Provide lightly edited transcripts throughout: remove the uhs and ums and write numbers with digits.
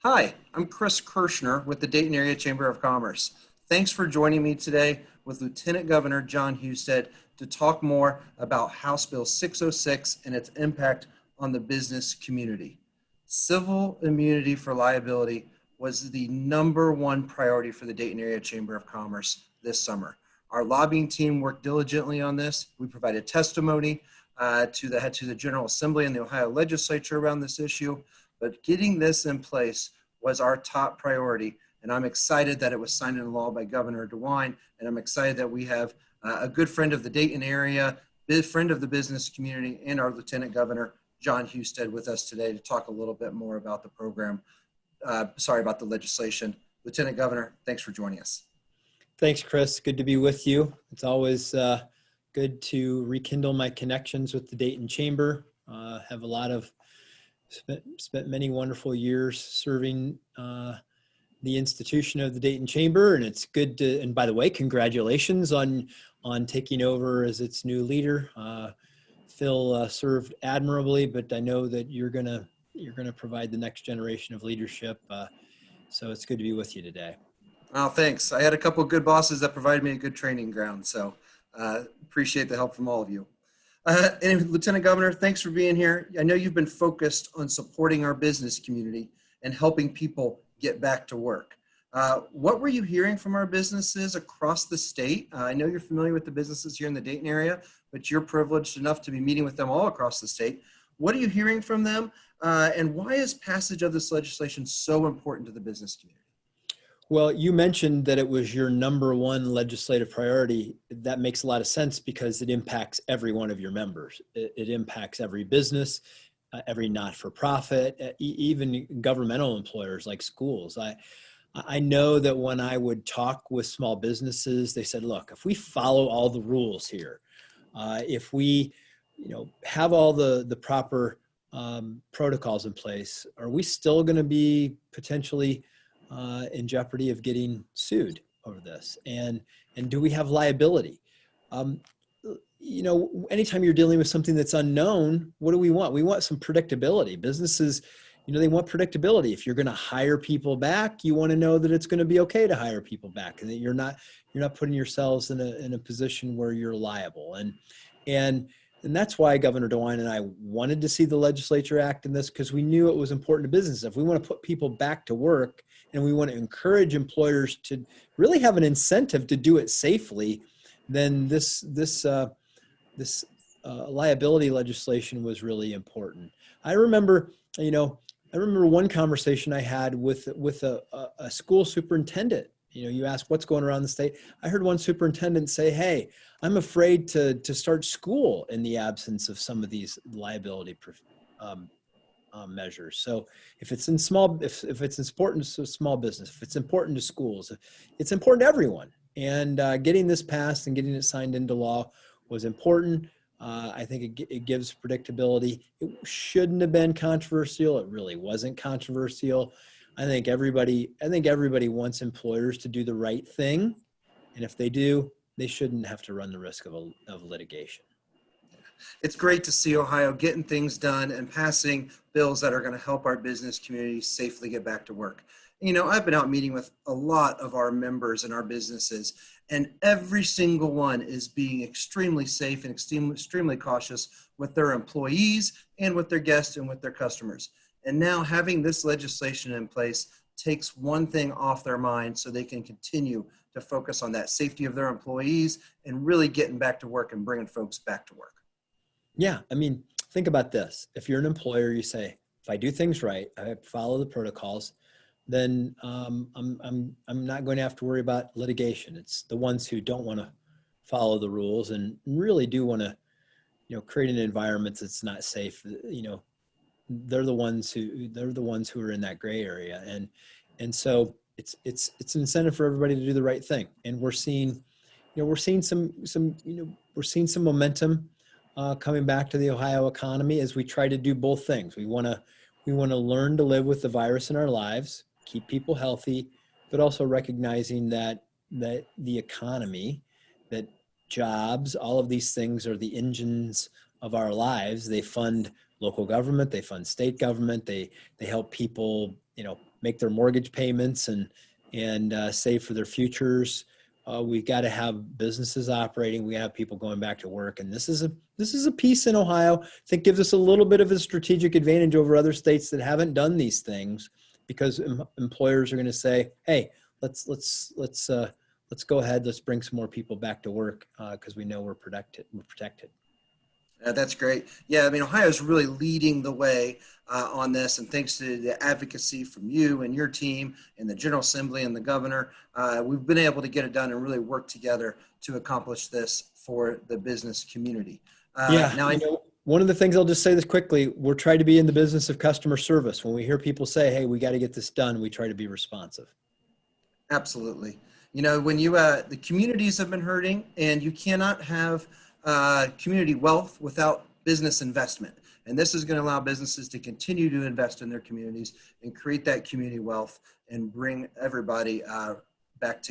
Hi, I'm Chris Kershner with the Dayton Area Chamber of Commerce. Thanks for joining me today with Lieutenant Governor Jon Husted to talk more about House Bill 606 and its impact on the business community. Civil immunity for liability was the number one priority for the Dayton Area Chamber of Commerce this summer. Our lobbying team worked diligently on this. We provided testimony to the General Assembly and the Ohio Legislature around this issue. But getting this in place was our top priority. And I'm excited that it was signed into law by Governor DeWine. And I'm excited that we have a good friend of the Dayton area, big friend of the business community, and our Lieutenant Governor, Jon Husted, with us today to talk a little bit more about the program. About the legislation. Lieutenant Governor, thanks for joining us. Thanks, Chris. Good to be with you. It's always good to rekindle my connections with the Dayton Chamber. Have a lot of spent many wonderful years serving the institution of the Dayton Chamber, and it's good to. And by the way, congratulations on taking over as its new leader. Phil served admirably, but I know that you're gonna provide the next generation of leadership. So it's good to be with you today. Well, thanks. I had a couple of good bosses that provided me a good training ground, so appreciate the help from all of you. And Lieutenant Governor, thanks for being here. I know you've been focused on supporting our business community and helping people get back to work. What were you hearing from our businesses across the state? I know you're familiar with the businesses here in the Dayton area, but you're privileged enough to be meeting with them all across the state. What are you hearing from them? And why is passage of this legislation so important to the business community? Well, you mentioned that it was your number one legislative priority. That makes a lot of sense because it impacts every one of your members. It impacts every business, every not-for-profit, even governmental employers like schools. I know that when I would talk with small businesses, they said, look, if we follow all the rules here, if we have all the proper protocols in place, are we still going to be potentially in jeopardy of getting sued over this? And do we have liability? Anytime you're dealing with something that's unknown, what do we want? We want some predictability. Businesses, they want predictability. If you're going to hire people back, you want to know that it's going to be okay to hire people back, and that you're not putting yourselves in a position where you're liable. And that's why Governor DeWine and I wanted to see the legislature act in this, because we knew it was important to business. If we want to put people back to work and we want to encourage employers to really have an incentive to do it safely, then this liability legislation was really important. I remember one conversation I had with a school superintendent. You ask what's going around the state. I heard one superintendent say, hey, I'm afraid to start school in the absence of some of these liability measures. So if it's if it's important to small business, if it's important to schools, it's important to everyone. And getting this passed and getting it signed into law was important. I think it gives predictability. It shouldn't have been controversial. It really wasn't controversial. I think everybody wants employers to do the right thing. And if they do, they shouldn't have to run the risk of litigation. It's great to see Ohio getting things done and passing bills that are going to help our business community safely get back to work. I've been out meeting with a lot of our members and our businesses, and every single one is being extremely safe and extremely cautious with their employees and with their guests and with their customers. And now having this legislation in place takes one thing off their mind so they can continue to focus on that safety of their employees and really getting back to work and bringing folks back to work. Yeah, think about this. If you're an employer, you say, if I do things right, I follow the protocols, then I'm not going to have to worry about litigation. It's the ones who don't want to follow the rules and really do want to, create an environment that's not safe. They're the ones who are in that gray area, and so it's an incentive for everybody to do the right thing. And we're seeing some momentum coming back to the Ohio economy as we try to do both things. We want to learn to live with the virus in our lives, keep people healthy, but also recognizing that the economy, that jobs, all of these things are the engines of our lives. They fund local government, they fund state government, they help people, make their mortgage payments and save for their futures. We've got to have businesses operating. We have people going back to work, and this is a piece in Ohio I think gives us a little bit of a strategic advantage over other states that haven't done these things, because employers are going to say, "Hey, let's go ahead. Let's bring some more people back to work because we know we're protected." That's great. Yeah, I mean, Ohio is really leading the way on this, and thanks to the advocacy from you and your team and the General Assembly and the governor, we've been able to get it done and really work together to accomplish this for the business community. One of the things, I'll just say this quickly, we're trying to be in the business of customer service. When we hear people say, "Hey, we got to get this done," we try to be responsive. Absolutely. When the communities have been hurting, and you cannot have community wealth without business investment. And this is going to allow businesses to continue to invest in their communities and create that community wealth and bring everybody back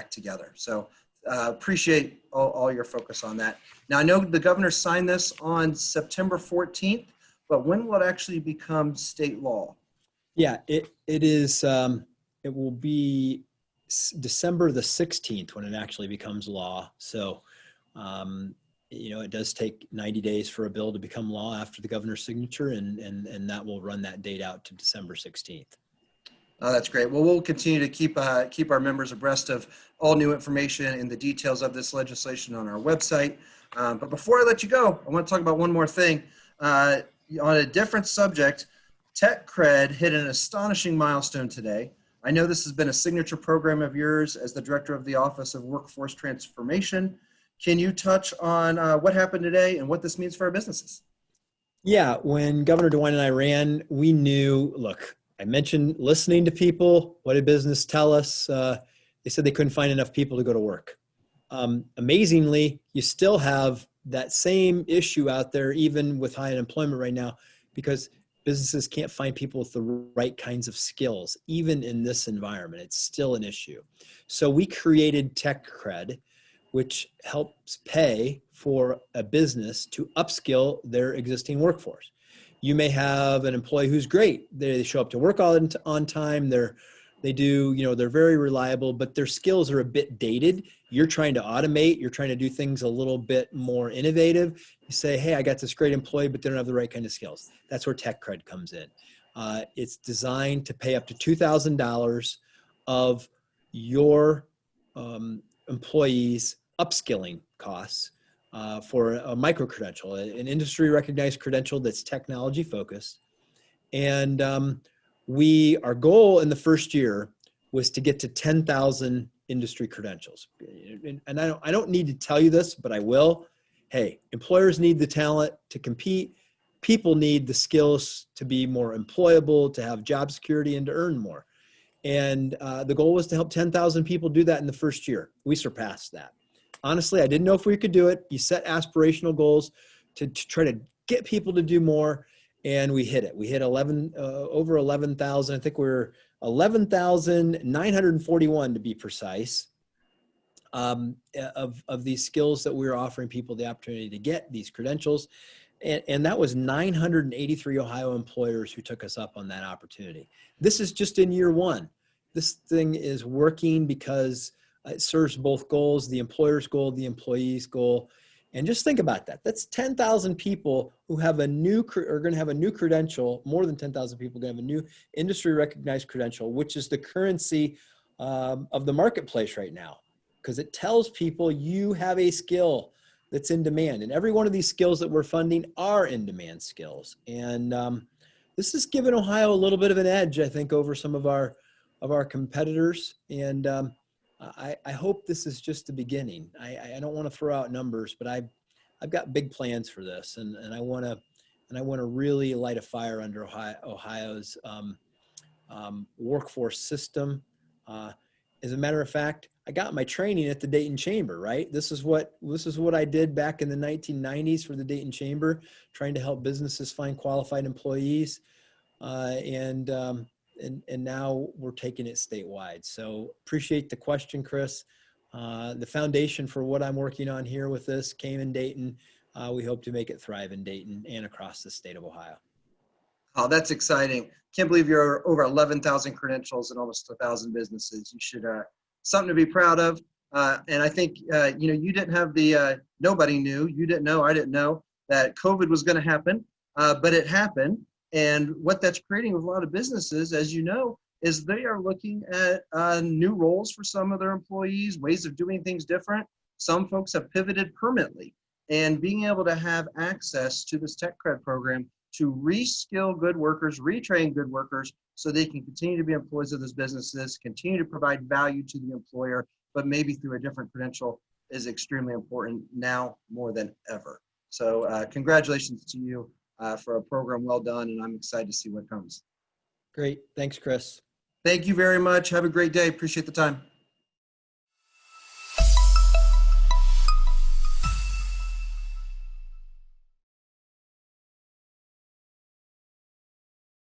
together. So appreciate all your focus on that. Now, I know the governor signed this on September 14th, but when will it actually become state law? Yeah, it is. It will be December the 16th when it actually becomes law. So, it does take 90 days for a bill to become law after the governor's signature, and that will run that date out to December 16th. Oh, that's great. Well, we'll continue to keep our members abreast of all new information and the details of this legislation on our website. But before I let you go, I want to talk about one more thing. On a different subject, TechCred hit an astonishing milestone today. I know this has been a signature program of yours as the director of the Office of Workforce Transformation. Can you touch on what happened today and what this means for our businesses? Yeah, when Governor DeWine and I ran, we knew, look, I mentioned listening to people. What did business tell us? They said they couldn't find enough people to go to work. Amazingly, you still have that same issue out there, even with high unemployment right now, because businesses can't find people with the right kinds of skills. Even in this environment, it's still an issue. So we created TechCred, which helps pay for a business to upskill their existing workforce. You may have an employee who's great. They show up to work on time. They're very reliable, but their skills are a bit dated. You're trying to automate. You're trying to do things a little bit more innovative. You say, "Hey, I got this great employee, but they don't have the right kind of skills." That's where TechCred comes in. It's designed to pay up to $2,000 of your employees' upskilling costs for a micro credential, an industry recognized credential that's technology focused. And our goal in the first year was to get to 10,000 industry credentials. And I don't need to tell you this, but I will. Hey, employers need the talent to compete. People need the skills to be more employable, to have job security, and to earn more. And the goal was to help 10,000 people do that in the first year. We surpassed that. Honestly, I didn't know if we could do it. You set aspirational goals to try to get people to do more, and we hit it. We hit over 11,000. I think we're 11,941 to be precise, of these skills that we were offering people the opportunity to get these credentials. And that was 983 Ohio employers who took us up on that opportunity. This is just in year one. This thing is working because it serves both goals, the employer's goal, the employee's goal. And just think about that. That's 10,000 people who are going to have a new credential. More than 10,000 people are going to have a new industry recognized credential, which is the currency of the marketplace right now, because it tells people you have a skill that's in demand. And every one of these skills that we're funding are in demand skills. And this has given Ohio a little bit of an edge, I think, over some of our competitors. And I hope this is just the beginning. I don't want to throw out numbers, but I've got big plans for this, and I want to really light a fire under Ohio's workforce system. As a matter of fact, I got my training at the Dayton Chamber, right? This is what I did back in the 1990s for the Dayton Chamber, trying to help businesses find qualified employees. And now we're taking it statewide. So appreciate the question, Chris. The foundation for what I'm working on here with this came in Dayton. We hope to make it thrive in Dayton and across the state of Ohio. Oh, that's exciting. Can't believe you're over 11,000 credentials and almost 1,000 businesses. You should, something to be proud of. And I think, you didn't have nobody knew, you didn't know, I didn't know that COVID was going to happen, but it happened. And what that's creating with a lot of businesses, as you know, is they are looking at new roles for some of their employees, ways of doing things different. Some folks have pivoted permanently, and being able to have access to this TechCred program to reskill good workers, retrain good workers, so they can continue to be employees of those businesses, continue to provide value to the employer, but maybe through a different credential, is extremely important now more than ever. So congratulations to you for a program well done, and I'm excited to see what comes. Great. Thanks, Chris. Thank you very much. Have a great day. Appreciate the time.